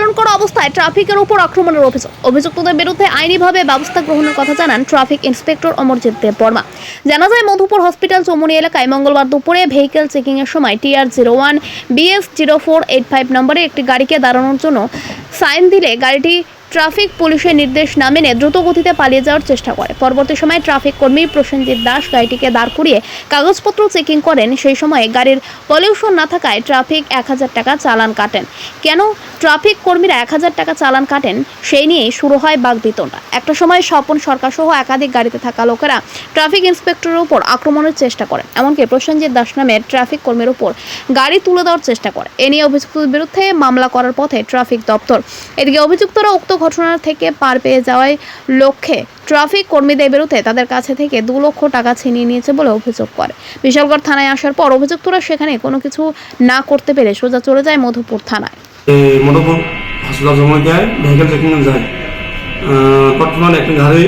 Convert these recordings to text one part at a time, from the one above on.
পালন করা অবস্থায় ট্রাফিকের উপর আক্রমণের অভিযুক্তদের বিরুদ্ধে আইনিভাবে ব্যবস্থা গ্রহণের কথা জানান ট্রাফিক ইন্সপেক্টর অমরজিৎ দেববর্মা। জানা যায়, মধুপুর হসপিটাল চৌমুহনী এলাকায় মঙ্গলবার দুপুরে ভেহিকেল চেকিং এর সময় TR01 BS 0485 নম্বরে একটি গাড়িকে দাঁড়ানোর জন্য সাইন দিলে গাড়িটি ট্রাফিক পুলিশের নির্দেশ না মেনে দ্রুত গতিতে পালিয়ে যাওয়ার চেষ্টা করে। পরবর্তী সময়ে ট্রাফিক কর্মী প্রসেনজিৎ দাস গাড়িটিকে দাঁড় করিয়ে কাগজপত্র চেকিং করেন। সেই সময় গাড়ির পলিউশন না থাকায় ট্রাফিক 1000 টাকা চালান কাটেন। কেন ট্রাফিক কর্মীরা 1000 টাকা চালান কাটেন সেই নিয়েই শুরু হয় বাকবিতণ্ডা। একটা সময় স্বপন সরকার সহ একাধিক গাড়িতে থাকা লোকেরা ট্রাফিক ইন্সপেক্টরের উপর আক্রমণের চেষ্টা করে, এমনকি প্রসেনজিৎ দাস নামের ট্রাফিক কর্মীর উপর গাড়ি তুলে দেওয়ার চেষ্টা করে। এ নিয়ে অভিযুক্তদের বিরুদ্ধে মামলা করার পথে ট্রাফিক দপ্তর। এদিকে অভিযুক্তরা উক্ত ঘটনা থেকে পার পেয়ে যাওয়ার লক্ষ্যে ট্রাফিক কর্মীদের বিরুদ্ধে তাদের কাছে থেকে 2 লক্ষ টাকা ছিনিয়ে নিয়েছে বলে অভিযোগ করে। বিশালগড় থানায় আসার পর অভিযুক্তরা সেখানে কোনো কিছু না করতে পেরে সোজা চলে যায় মধুপুর থানায়। মধুপুর হসপিটাল সময় যায় ভেহিকেল চেকিং যায় বর্তমানে একটি গাড়ি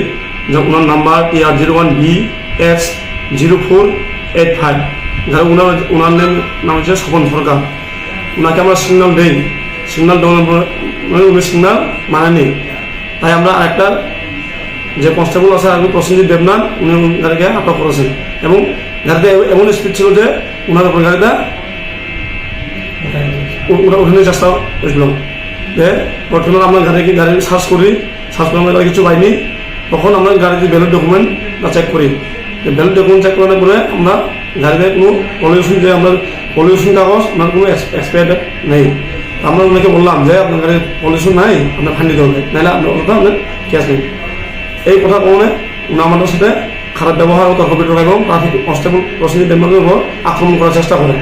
ওনার নাম্বার TR01 BS 0485 গাড়ি ওনার নাম হচ্ছে স্বপন সরকার। ওনাকে আমরা সিগন্যাল দেই, সিগন্যাল দেওয়ার পর উনি সিগন্যাল মানেনি, তাই আমরা আরেকটা যে কনস্টেবল আছে আমি প্রসেনজিৎ দেবনাথ, উনি গাড়িকে আটক করেছেন এবং গাড়িতে এমন স্পিড ছিল যে ওনার উপর গাড়িটা ওখানে চেষ্টা করেছিলাম। যে বর্তমানে আমরা গাড়ি সার্চ করি, সার্চ করে আমরা কিছু পাইনি। তখন আমরা গাড়িতে ভ্যালিড ডকুমেন্ট চেক করি। ভ্যালিড ডকুমেন্ট চেক করার পরে আমরা গাড়িতে কোনো পলিউশন, যে আমরা পলিউশন কাগজ আমার কোনো এক্সপায়ার ডেট নেই। আমরা ওনাকে বললাম যে আপনার গাড়ির পলিউশন নাই, আপনার ফান্ড দিতে হবে, নাহলে আপনার কথা আপনার ক্যাশ নেই। এই কথা কারণে উনি আমাদের সাথে খারাপ ব্যবহার ও তর্ক বিতর্ক এবং ট্রাফিক কনস্টেবল প্রসেনজিৎ দেবনাথের উপর আক্রমণ করার চেষ্টা করে।